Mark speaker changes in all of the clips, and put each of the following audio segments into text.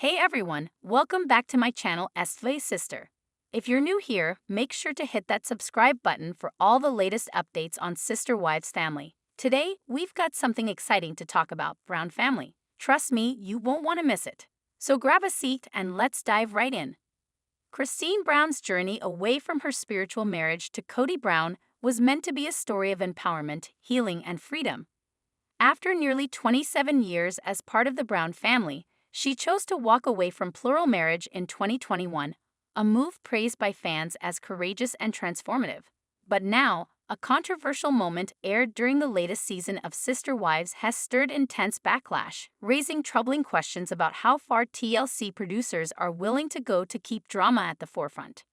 Speaker 1: Hey everyone, welcome back to my channel SV Sister. If you're new here, make sure to hit that subscribe button for all the latest updates on Sister Wives family. Today, we've got something exciting to talk about, Brown family. Trust me, you won't want to miss it. So grab a seat and let's dive right in. Christine Brown's journey away from her spiritual marriage to Kody Brown was meant to be a story of empowerment, healing, and freedom. After nearly 27 years as part of the Brown family, she chose to walk away from plural marriage in 2021, a move praised by fans as courageous and transformative. But now, a controversial moment aired during the latest season of Sister Wives has stirred intense backlash, raising troubling questions about how far TLC producers are willing to go to keep drama at the forefront.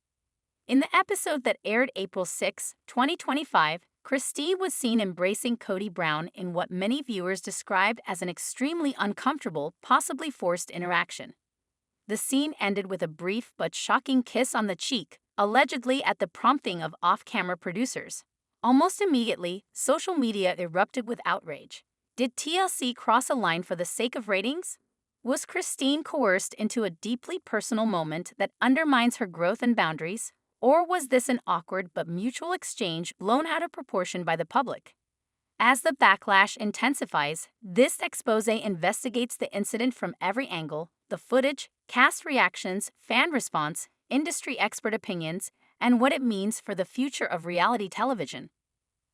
Speaker 1: In the episode that aired April 6, 2025, Christine was seen embracing Kody Brown in what many viewers described as an extremely uncomfortable, possibly forced interaction. The scene ended with a brief but shocking kiss on the cheek, allegedly at the prompting of off-camera producers. Almost immediately, social media erupted with outrage. Did TLC cross a line for the sake of ratings? Was Christine coerced into a deeply personal moment that undermines her growth and boundaries? Or was this an awkward but mutual exchange blown out of proportion by the public? As the backlash intensifies, this expose investigates the incident from every angle: the footage, cast reactions, fan response, industry expert opinions, and what it means for the future of reality television.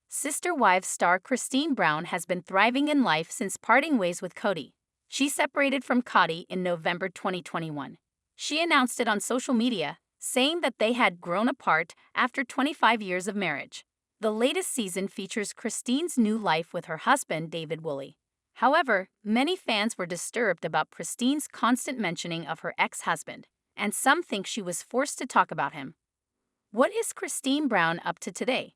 Speaker 1: Sister Wives star Christine Brown has been thriving in life since parting ways with Kody. She separated from Kody in November 2021. She announced it on social media, saying that they had grown apart after 25 years of marriage. The latest season features Christine's new life with her husband, David Woolley. However, many fans were disturbed about Christine's constant mentioning of her ex-husband, and some think she was forced to talk about him. What is Christine Brown up to today?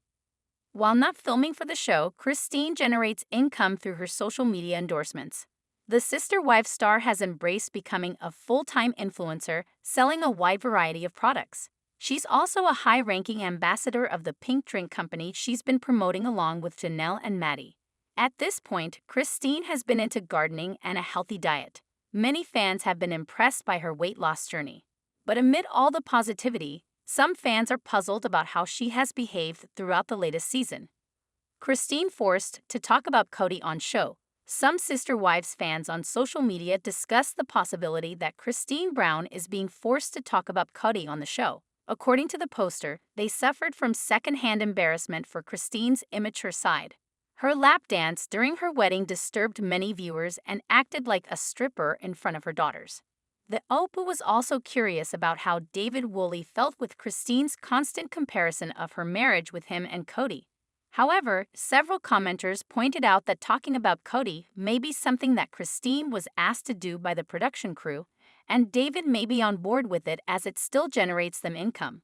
Speaker 1: While not filming for the show, Christine generates income through her social media endorsements. The Sister Wives star has embraced becoming a full-time influencer, selling a wide variety of products. She's also a high-ranking ambassador of the pink drink company she's been promoting along with Janelle and Maddie. At this point, Christine has been into gardening and a healthy diet. Many fans have been impressed by her weight loss journey. But amid all the positivity, some fans are puzzled about how she has behaved throughout the latest season. Christine forced to talk about Kody on show. Some Sister Wives fans on social media discussed the possibility that Christine Brown is being forced to talk about Kody on the show. According to the poster, they suffered from secondhand embarrassment for Christine's immature side. Her lap dance during her wedding disturbed many viewers and acted like a stripper in front of her daughters. The Oprah was also curious about how David Woolley felt with Christine's constant comparison of her marriage with him and Kody. However, several commenters pointed out that talking about Kody may be something that Christine was asked to do by the production crew, and David may be on board with it as it still generates them income.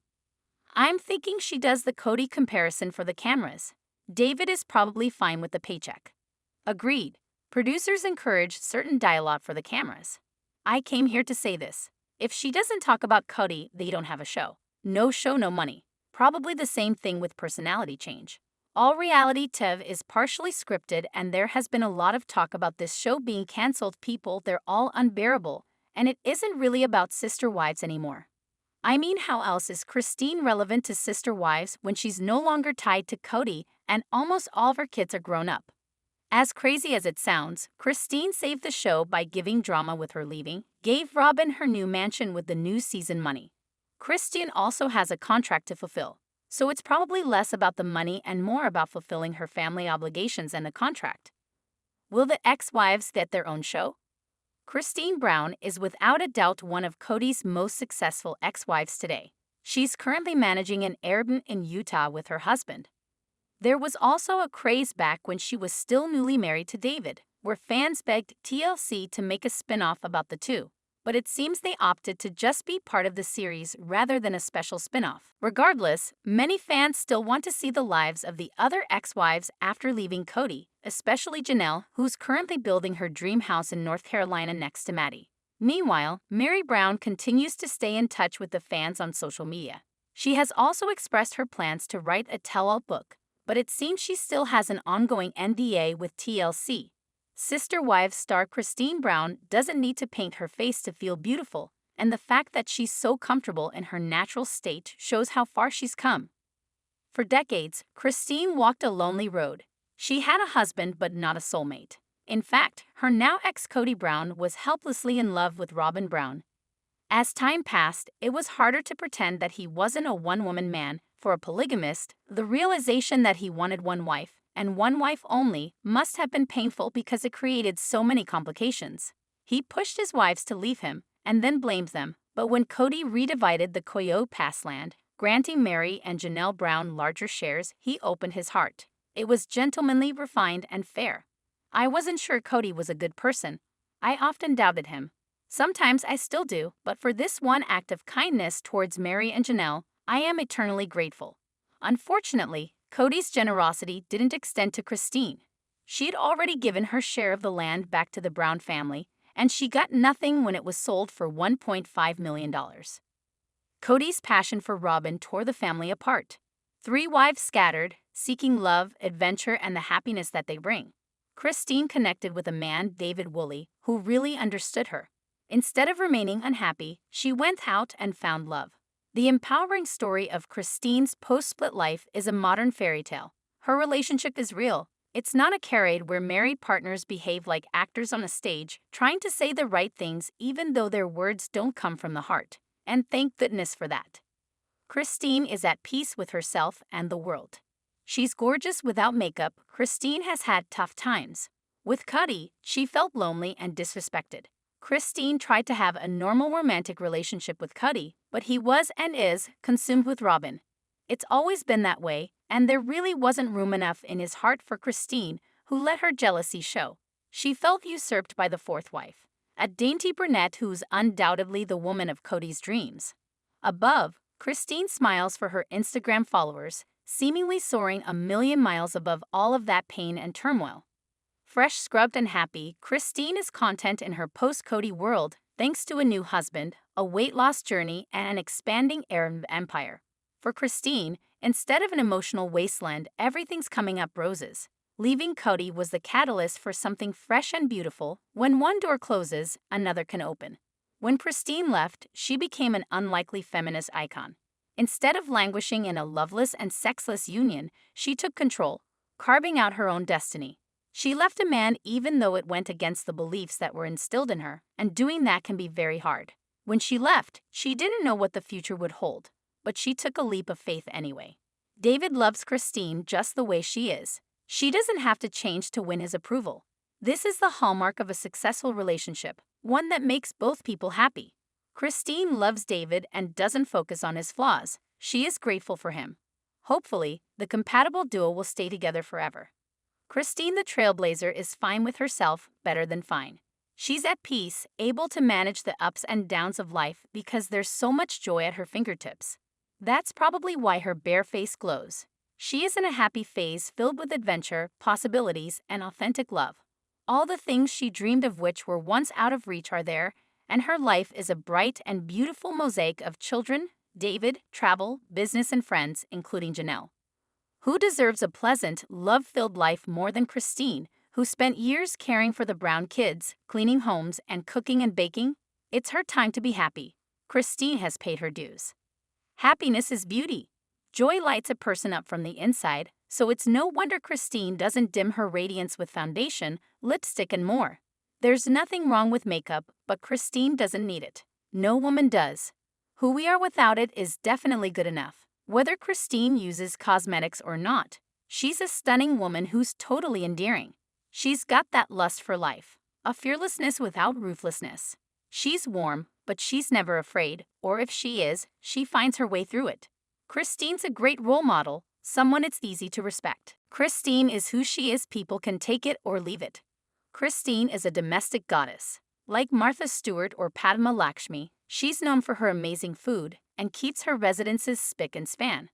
Speaker 1: I'm thinking she does the Kody comparison for the cameras. David is probably fine with the paycheck. Agreed. Producers encourage certain dialogue for the cameras. I came here to say this. If she doesn't talk about Kody, they don't have a show. No show, no money. Probably the same thing with personality change. All reality TV is partially scripted, and there has been a lot of talk about this show being cancelled. People, they're all unbearable, and it isn't really about Sister Wives anymore. I mean, how else is Christine relevant to Sister Wives when she's no longer tied to Kody and almost all of her kids are grown up? As crazy as it sounds, Christine saved the show by giving drama with her leaving, gave Robyn her new mansion with the new season money. Christine also has a contract to fulfill, so it's probably less about the money and more about fulfilling her family obligations and the contract. Will the ex-wives get their own show? Christine Brown is without a doubt one of Kody's most successful ex-wives today. She's currently managing an Airbnb in Utah with her husband. There was also a craze back when she was still newly married to David, where fans begged TLC to make a spin-off about the two. But it seems they opted to just be part of the series rather than a special spin-off. Regardless, many fans still want to see the lives of the other ex-wives after leaving Kody, especially Janelle, who's currently building her dream house in North Carolina next to Maddie. Meanwhile, Meri Brown continues to stay in touch with the fans on social media. She has also expressed her plans to write a tell-all book, but it seems she still has an ongoing NDA with TLC. Sister Wives star Kody Brown doesn't need to paint her face to feel beautiful, and the fact that she's so comfortable in her natural state shows how far she's come. For decades, Kody walked a lonely road. She had a husband but not a soulmate. In fact, her now ex Kody Brown was helplessly in love with Robyn Brown. As time passed, it was harder to pretend that he wasn't a one-woman man. For a polygamist, the realization that he wanted one wife, and one wife only, must have been painful because it created so many complications. He pushed his wives to leave him, and then blamed them, but when Kody redivided the Kody Pass land, granting Meri and Janelle Brown larger shares, he opened his heart. It was gentlemanly, refined, and fair. I wasn't sure Kody was a good person. I often doubted him. Sometimes I still do, but for this one act of kindness towards Meri and Janelle, I am eternally grateful. Unfortunately, Kody's generosity didn't extend to Kody. She'd already given her share of the land back to the Brown family, and she got nothing when it was sold for $1.5 million. Kody's passion for Robyn tore the family apart. 3 wives scattered, seeking love, adventure, and the happiness that they bring. Kody connected with a man, David Woolley, who really understood her. Instead of remaining unhappy, she went out and found love. The empowering story of Kody's post-split life is a modern fairy tale. Her relationship is real. It's not a charade where married partners behave like actors on a stage, trying to say the right things even though their words don't come from the heart. And thank goodness for that. Kody is at peace with herself and the world. She's gorgeous without makeup. Kody has had tough times. With Kody, she felt lonely and disrespected. Kody tried to have a normal romantic relationship with Kody, but he was and is consumed with Robyn. It's always been that way, and there really wasn't room enough in his heart for Kody, who let her jealousy show. She felt usurped by the 4th wife, a dainty brunette who's undoubtedly the woman of Kody's dreams. Above, Kody smiles for her Instagram followers, seemingly soaring a million miles above all of that pain and turmoil. Fresh, scrubbed, and happy, Kody is content in her post-Kody world thanks to a new husband, a weight loss journey, and an expanding Arab empire. For Kody, instead of an emotional wasteland, everything's coming up roses. Leaving Kody was the catalyst for something fresh and beautiful. When one door closes, another can open. When Kody left, she became an unlikely feminist icon. Instead of languishing in a loveless and sexless union, she took control, carving out her own destiny. She left a man even though it went against the beliefs that were instilled in her, and doing that can be very hard. When she left, she didn't know what the future would hold, but she took a leap of faith anyway. David loves Kody just the way she is. She doesn't have to change to win his approval. This is the hallmark of a successful relationship, one that makes both people happy. Kody loves David and doesn't focus on his flaws. She is grateful for him. Hopefully, the compatible duo will stay together forever. Kody the trailblazer is fine with herself, better than fine. She's at peace, able to manage the ups and downs of life because there's so much joy at her fingertips. That's probably why her bare face glows. She is in a happy phase filled with adventure, possibilities, and authentic love. All the things she dreamed of which were once out of reach are there, and her life is a bright and beautiful mosaic of children, David, travel, business, and friends, including Janelle. Who deserves a pleasant, love-filled life more than Kody, who spent years caring for the Brown kids, cleaning homes, and cooking and baking? It's her time to be happy. Kody has paid her dues. Happiness is beauty. Joy lights a person up from the inside, so it's no wonder Kody doesn't dim her radiance with foundation, lipstick, and more. There's nothing wrong with makeup, but Kody doesn't need it. No woman does. Who we are without it is definitely good enough. Whether Kody uses cosmetics or not, she's a stunning woman who's totally endearing. She's got that lust for life, a fearlessness without ruthlessness. She's warm, but she's never afraid, or if she is, she finds her way through it. Kody's a great role model, someone it's easy to respect. Kody is who she is, people can take it or leave it. Kody is a domestic goddess. Like Martha Stewart or Padma Lakshmi, she's known for her amazing food and keeps her residences spick and span.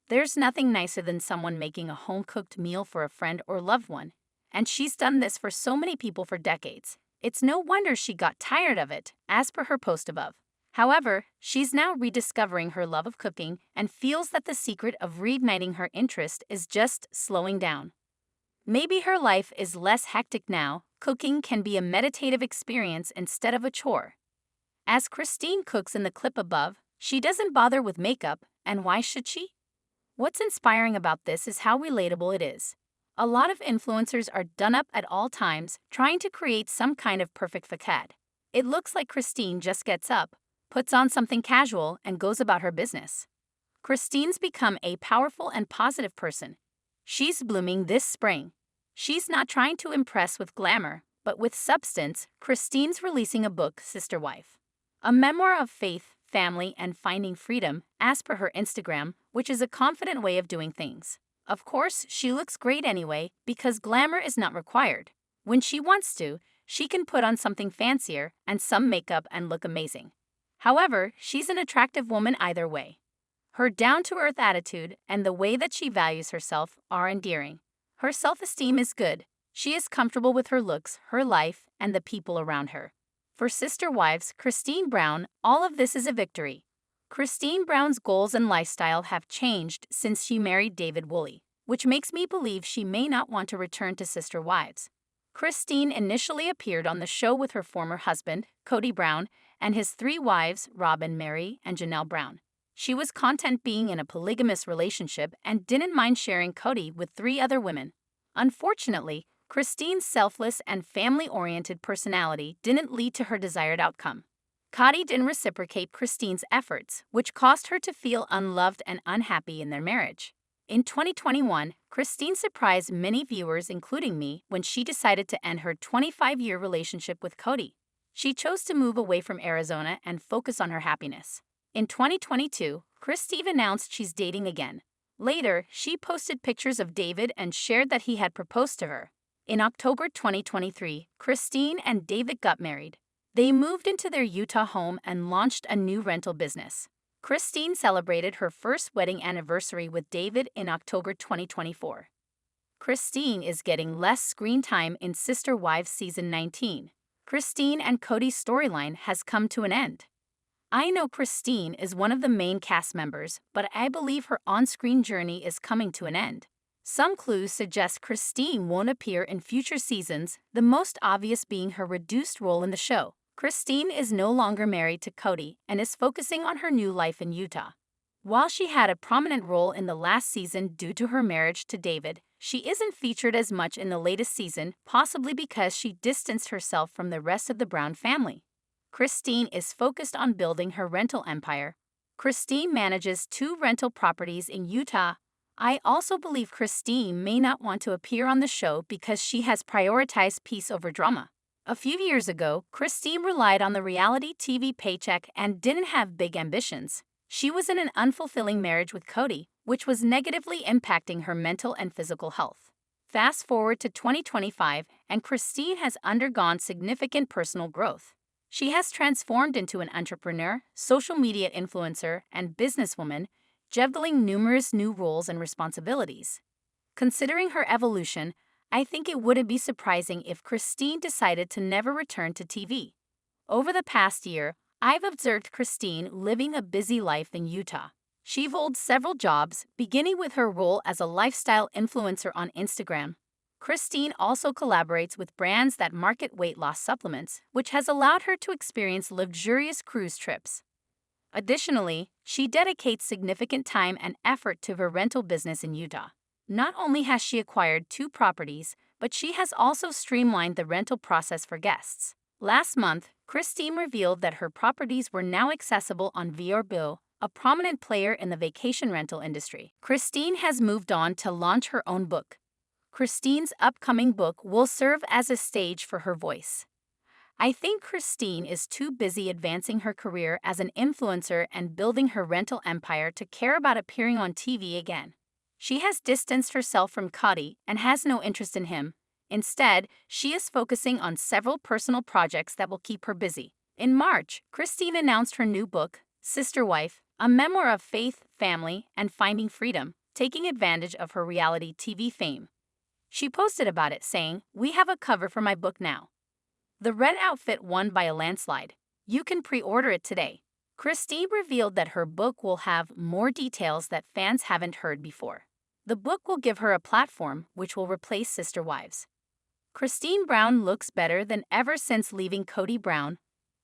Speaker 1: There's nothing nicer than someone making a home-cooked meal for a friend or loved one, and she's done this for so many people for decades. It's no wonder she got tired of it, as per her post above. However, she's now rediscovering her love of cooking and feels that the secret of reigniting her interest is just slowing down. Maybe her life is less hectic now, cooking can be a meditative experience instead of a chore. As Christine cooks in the clip above, she doesn't bother with makeup, and why should she? What's inspiring about this is how relatable it is. A lot of influencers are done up at all times, trying to create some kind of perfect facade. It looks like Christine just gets up, puts on something casual, and goes about her business. Christine's become a powerful and positive person. She's blooming this spring. She's not trying to impress with glamour, but with substance. Christine's releasing a book, Sister Wife, a memoir of faith, family, and finding freedom, as per her Instagram, which is a confident way of doing things. Of course, she looks great anyway, because glamour is not required. When she wants to, she can put on something fancier and some makeup and look amazing. However, she's an attractive woman either way. Her down-to-earth attitude and the way that she values herself are endearing. Her self-esteem is good. She is comfortable with her looks, her life, and the people around her. For Sister Wives, Kody Brown, all of this is a victory. Kody Brown's goals and lifestyle have changed since she married David Woolley, which makes me believe she may not want to return to Sister Wives. Kody initially appeared on the show with her former husband, Kody Brown, and his 3 wives, Robyn, Mary, and Janelle Brown. She was content being in a polygamous relationship and didn't mind sharing Kody with 3 other women. Unfortunately, Kody's selfless and family-oriented personality didn't lead to her desired outcome. Kody didn't reciprocate Kody's efforts, which caused her to feel unloved and unhappy in their marriage. In 2021, Kody surprised many viewers, including me, when she decided to end her 25-year relationship with Kody. She chose to move away from Arizona and focus on her happiness. In 2022, Kody announced she's dating again. Later, she posted pictures of David and shared that he had proposed to her. In October 2023, Kody and David got married. They moved into their Utah home and launched a new rental business. Kody celebrated her first wedding anniversary with David in October 2024. Kody is getting less screen time in Sister Wives Season 19. Kody and Kody's storyline has come to an end. I know Kody is one of the main cast members, but I believe her on-screen journey is coming to an end. Some clues suggest Kody won't appear in future seasons, the most obvious being her reduced role in the show. Kody is no longer married to Kody and is focusing on her new life in Utah. While she had a prominent role in the last season due to her marriage to David, she isn't featured as much in the latest season, possibly because she distanced herself from the rest of the Brown family. Kody is focused on building her rental empire. Kody manages 2 rental properties in Utah. I also believe Kody may not want to appear on the show because she has prioritized peace over drama. A few years ago, Kody relied on the reality TV paycheck and didn't have big ambitions. She was in an unfulfilling marriage with Kody, which was negatively impacting her mental and physical health. Fast forward to 2025, and Kody has undergone significant personal growth. She has transformed into an entrepreneur, social media influencer, and businesswoman, juggling numerous new roles and responsibilities. Considering her evolution, I think it wouldn't be surprising if Kody decided to never return to TV. Over the past year, I've observed Kody living a busy life in Utah. She holds several jobs, beginning with her role as a lifestyle influencer on Instagram. Kody also collaborates with brands that market weight loss supplements, which has allowed her to experience luxurious cruise trips. Additionally, she dedicates significant time and effort to her rental business in Utah. Not only has she acquired 2 properties, but she has also streamlined the rental process for guests. Last month, Kody revealed that her properties were now accessible on Vrbo, a prominent player in the vacation rental industry. Kody has moved on to launch her own book. Kody's upcoming book will serve as a stage for her voice. I think Kody is too busy advancing her career as an influencer and building her rental empire to care about appearing on TV again. She has distanced herself from Kody and has no interest in him. Instead, she is focusing on several personal projects that will keep her busy. In March, Kody announced her new book, Sister Wife, a memoir of faith, family, and finding freedom, taking advantage of her reality TV fame. She posted about it saying, "We have a cover for my book now." The red outfit won by a landslide. You can pre-order it today. Kody revealed that her book will have more details that fans haven't heard before. The book will give her a platform which will replace Sister Wives. Kody Brown looks better than ever since leaving Kody Brown.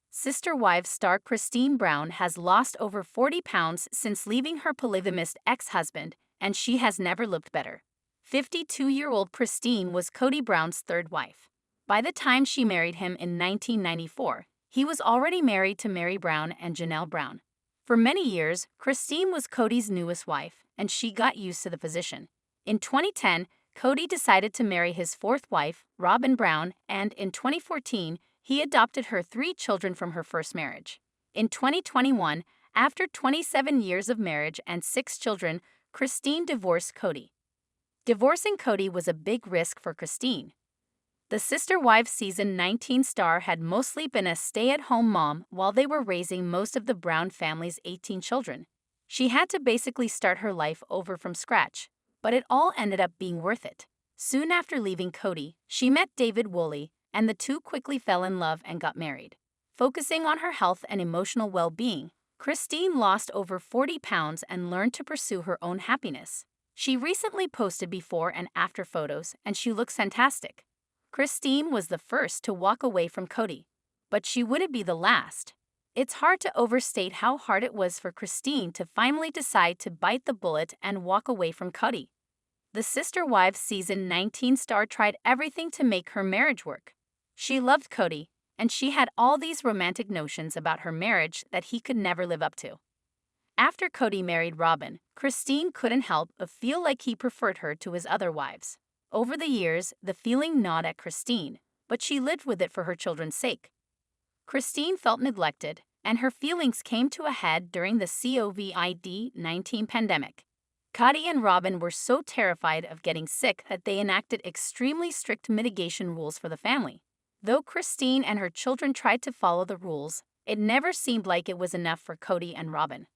Speaker 1: Sister Wives star Kody Brown has lost over 40 pounds since leaving her polygamist ex-husband, and she has never looked better. 52-year-old Kody was Kody Brown's third wife. By the time she married him in 1994, he was already married to Mary Brown and Janelle Brown. For many years, Kody was Kody's newest wife, and she got used to the position. In 2010, Kody decided to marry his fourth wife, Robyn Brown, and in 2014, he adopted her 3 children from her first marriage. In 2021, after 27 years of marriage and 6 children, Kody divorced Kody. Divorcing Kody was a big risk for Kody. The Sister Wives season 19 star had mostly been a stay-at-home mom while they were raising most of the Brown family's 18 children. She had to basically start her life over from scratch, but it all ended up being worth it. Soon after leaving Kody, she met David Woolley, and the two quickly fell in love and got married. Focusing on her health and emotional well-being, Kody lost over 40 pounds and learned to pursue her own happiness. She recently posted before and after photos, and she looks fantastic. Kody was the first to walk away from Kody, but she wouldn't be the last. It's hard to overstate how hard it was for Kody to finally decide to bite the bullet and walk away from Kody. The Sister Wives season 19 star tried everything to make her marriage work. She loved Kody, and she had all these romantic notions about her marriage that he could never live up to. After Kody married Robyn, Kody couldn't help but feel like he preferred her to his other wives. Over the years, the feeling gnawed at Kody, but she lived with it for her children's sake. Kody felt neglected, and her feelings came to a head during the COVID-19 pandemic. Kody and Robyn were so terrified of getting sick that they enacted extremely strict mitigation rules for the family. Though Kody and her children tried to follow the rules, it never seemed like it was enough for Kody and Robyn.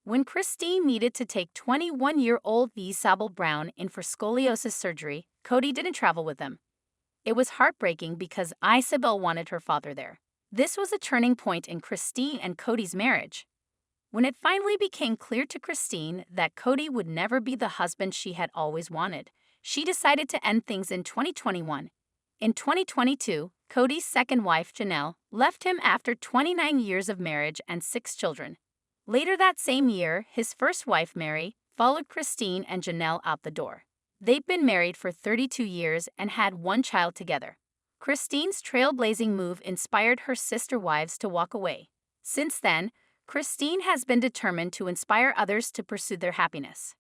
Speaker 1: When Kody needed to take 21-year-old Kody Brown in for scoliosis surgery, Kody didn't travel with them. It was heartbreaking because Isabel wanted her father there. This was a turning point in Kody and Kody's marriage. When it finally became clear to Kody that Kody would never be the husband she had always wanted, she decided to end things in 2021. In 2022, Kody's second wife, Janelle, left him after 29 years of marriage and 6 children. Later that same year, his first wife, Mary, followed Kody and Janelle out the door. They've been married for 32 years and had 1 child together. Kody's trailblazing move inspired her sister wives to walk away. Since then, Kody has been determined to inspire others to pursue their happiness.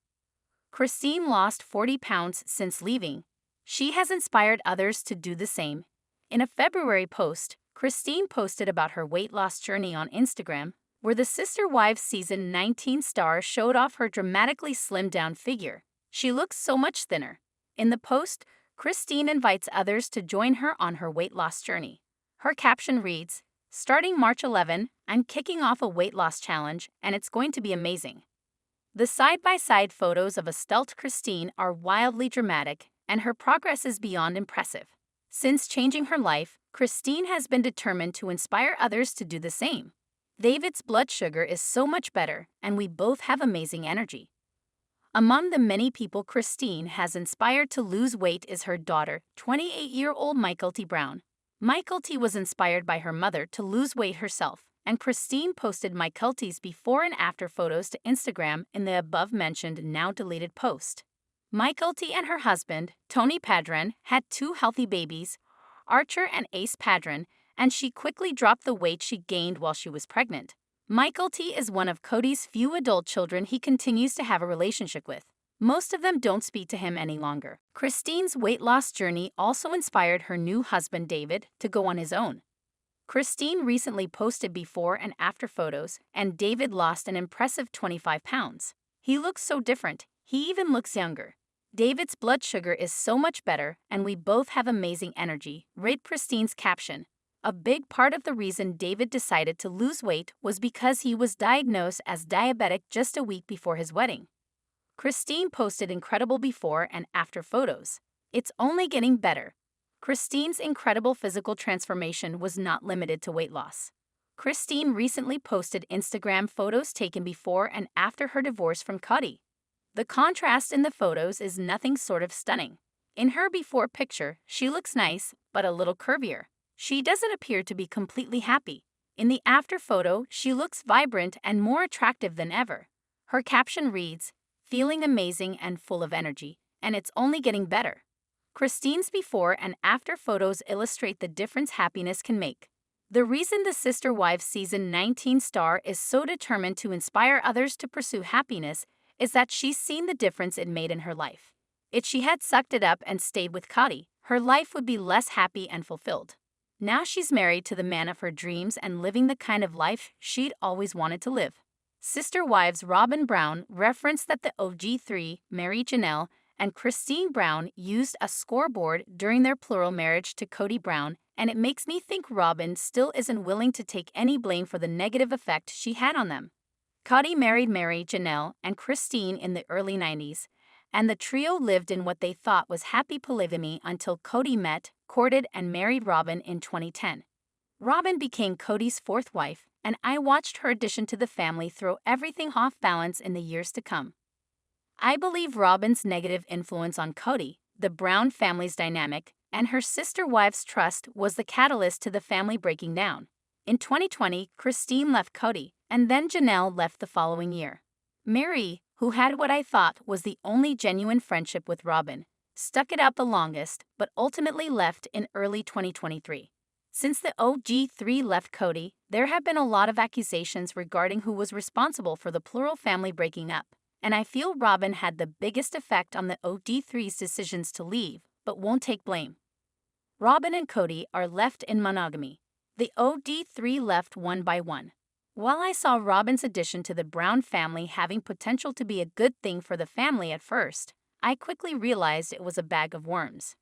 Speaker 1: Kody lost 40 pounds since leaving. She has inspired others to do the same. In a February post, Kody posted about her weight loss journey on Instagram, where the Sister Wives season 19 star showed off her dramatically slimmed down figure. She looks so much thinner. In the post, Kody invites others to join her on her weight loss journey. Her caption reads, "Starting March 11, I'm kicking off a weight loss challenge, and it's going to be amazing." The side-by-side photos of a svelte Kody are wildly dramatic, and her progress is beyond impressive. Since changing her life, Kody has been determined to inspire others to do the same. David's blood sugar is so much better, and we both have amazing energy. Among the many people Kody has inspired to lose weight is her daughter, 28-year-old Kody Brown. Kody was inspired by her mother to lose weight herself, and Kody posted Kody's before and after photos to Instagram in the above-mentioned now-deleted post. Kody and her husband, Tony Padron, had 2 healthy babies, Archer and Ace Padron, and she quickly dropped the weight she gained while she was pregnant. Kody is one of Kody's few adult children he continues to have a relationship with. Most of them don't speak to him any longer. Kody's weight loss journey also inspired her new husband David to go on his own. Kody recently posted before and after photos, and David lost an impressive 25 pounds. He looks so different, he even looks younger. David's blood sugar is so much better, and we both have amazing energy, read Kody's caption. A big part of the reason David decided to lose weight was because he was diagnosed as diabetic just a week before his wedding. Kody posted incredible before and after photos. It's only getting better. Kody's incredible physical transformation was not limited to weight loss. Kody recently posted Instagram photos taken before and after her divorce from Kody. The contrast in the photos is nothing short of stunning. In her before picture, she looks nice, but a little curvier. She doesn't appear to be completely happy. In the after photo, she looks vibrant and more attractive than ever. Her caption reads, "Feeling amazing and full of energy, and it's only getting better." Christine's before and after photos illustrate the difference happiness can make. The reason the Sister Wives Season 19 star is so determined to inspire others to pursue happiness is that she's seen the difference it made in her life. If she had sucked it up and stayed with Kody, her life would be less happy and fulfilled. Now she's married to the man of her dreams and living the kind of life she'd always wanted to live. Sister Wives Robyn Brown referenced that the OG3, Mary Janelle, and Christine Brown used a scoreboard during their plural marriage to Kody Brown, and it makes me think Robyn still isn't willing to take any blame for the negative effect she had on them. Kody married Mary Janelle and Christine in the early 90s, and the trio lived in what they thought was happy polygamy until Kody met, courted, and married Robyn in 2010. Robyn became Kody's fourth wife, and I watched her addition to the family throw everything off balance in the years to come. I believe Robyn's negative influence on Kody, the Brown family's dynamic, and her sister wives' trust was the catalyst to the family breaking down. In 2020, Christine left Kody, and then Janelle left the following year. Mary, who had what I thought was the only genuine friendship with Robyn, stuck it out the longest, but ultimately left in early 2023. Since the OG3 left Kody, there have been a lot of accusations regarding who was responsible for the plural family breaking up, and I feel Robyn had the biggest effect on the OG3's decisions to leave, but won't take blame. Robyn and Kody are left in monogamy. The OG3 left one by one. While I saw Robyn's addition to the Brown family having potential to be a good thing for the family at first, I quickly realized it was a bag of worms.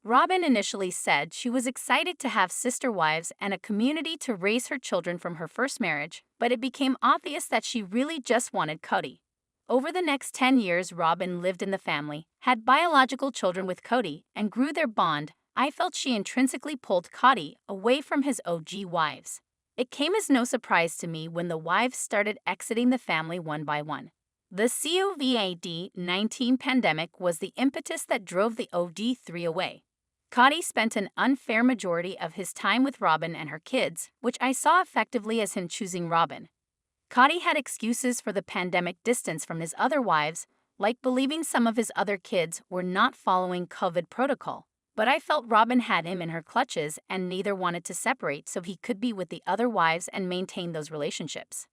Speaker 1: Robyn initially said she was excited to have sister wives and a community to raise her children from her first marriage, but it became obvious that she really just wanted Kody. Over the next 10 years Robyn lived in the family, had biological children with Kody, and grew their bond. I felt she intrinsically pulled Kody away from his OG wives. It came as no surprise to me when the wives started exiting the family one by one. The COVID-19 pandemic was the impetus that drove the OG3 away. Kody spent an unfair majority of his time with Robyn and her kids, which I saw effectively as him choosing Robyn. Kody had excuses for the pandemic distance from his other wives, like believing some of his other kids were not following COVID protocol. But I felt Robyn had him in her clutches and neither wanted to separate so he could be with the other wives and maintain those relationships.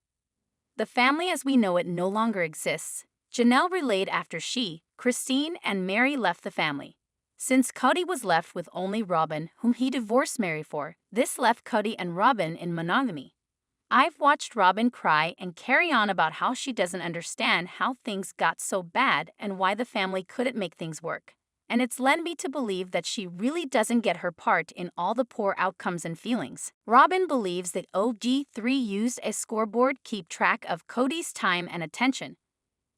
Speaker 1: The family as we know it no longer exists. Janelle relayed after she, Christine, and Mary left the family. Since Kody was left with only Robyn, whom he divorced Mary for, this left Kody and Robyn in monogamy. I've watched Robyn cry and carry on about how she doesn't understand how things got so bad and why the family couldn't make things work. And it's led me to believe that she really doesn't get her part in all the poor outcomes and feelings. Robyn believes that OG3 used a scoreboard to keep track of Kody's time and attention.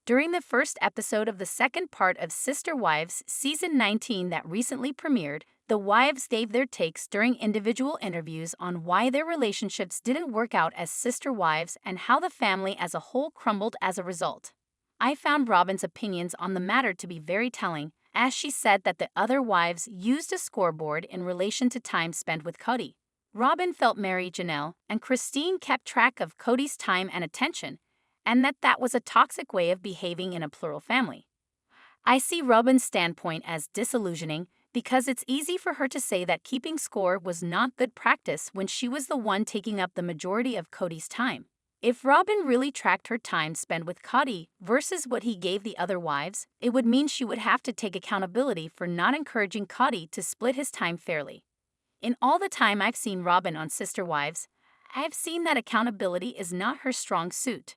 Speaker 1: During the first episode of the second part of Sister Wives Season 19 that recently premiered, the wives gave their takes during individual interviews on why their relationships didn't work out as sister wives and how the family as a whole crumbled as a result. I found Robyn's opinions on the matter to be very telling, as she said that the other wives used a scoreboard in relation to time spent with Kody. Robyn felt Mary Janelle and Christine kept track of Kody's time and attention, and that was a toxic way of behaving in a plural family. I see Robyn's standpoint as disillusioning because it's easy for her to say that keeping score was not good practice when she was the one taking up the majority of Kody's time. If Robyn really tracked her time spent with Kody versus what he gave the other wives, it would mean she would have to take accountability for not encouraging Kody to split his time fairly. In all the time I've seen Robyn on Sister Wives, I've seen that accountability is not her strong suit.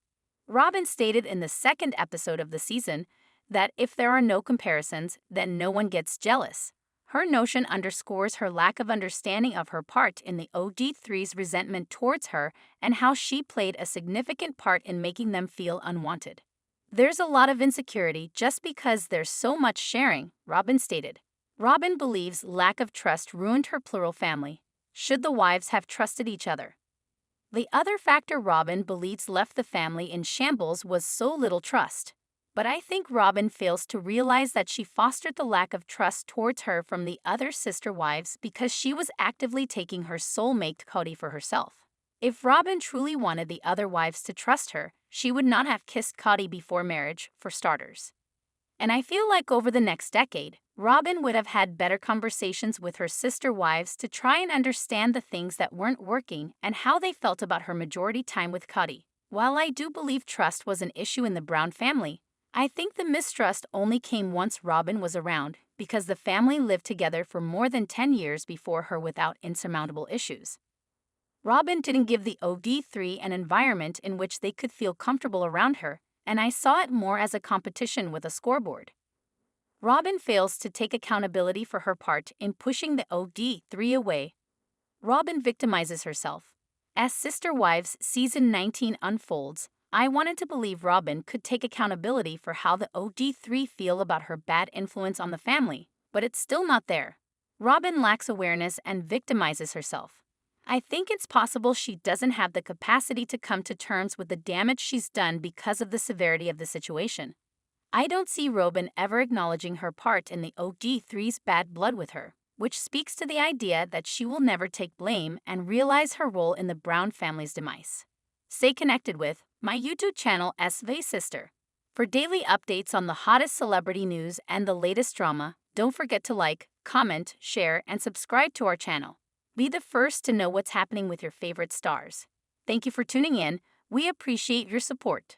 Speaker 1: Robyn stated in the second episode of the season that if there are no comparisons, then no one gets jealous. Her notion underscores her lack of understanding of her part in the OG3's resentment towards her and how she played a significant part in making them feel unwanted. There's a lot of insecurity just because there's so much sharing, Robyn stated. Robyn believes lack of trust ruined her plural family. Should the wives have trusted each other? The other factor Robyn believes left the family in shambles was so little trust. But I think Robyn fails to realize that she fostered the lack of trust towards her from the other sister wives because she was actively taking her soulmate Kody for herself. If Robyn truly wanted the other wives to trust her, she would not have kissed Kody before marriage, for starters. And I feel like over the next decade, Robyn would have had better conversations with her sister wives to try and understand the things that weren't working and how they felt about her majority time with Kody. While I do believe trust was an issue in the Brown family, I think the mistrust only came once Robyn was around because the family lived together for more than 10 years before her without insurmountable issues. Robyn didn't give the OD3 an environment in which they could feel comfortable around her, and I saw it more as a competition with a scoreboard. Robyn fails to take accountability for her part in pushing the OD3 away. Robyn victimizes herself. As Sister Wives Season 19 unfolds, I wanted to believe Robyn could take accountability for how the OD3 feel about her bad influence on the family, but it's still not there. Robyn lacks awareness and victimizes herself. I think it's possible she doesn't have the capacity to come to terms with the damage she's done because of the severity of the situation. I don't see Robyn ever acknowledging her part in the OD3's bad blood with her, which speaks to the idea that she will never take blame and realize her role in the Brown family's demise. Stay connected with my YouTube channel SV Sister. For daily updates on the hottest celebrity news and the latest drama, don't forget to like, comment, share, and subscribe to our channel. Be the first to know what's happening with your favorite stars. Thank you for tuning in. We appreciate your support.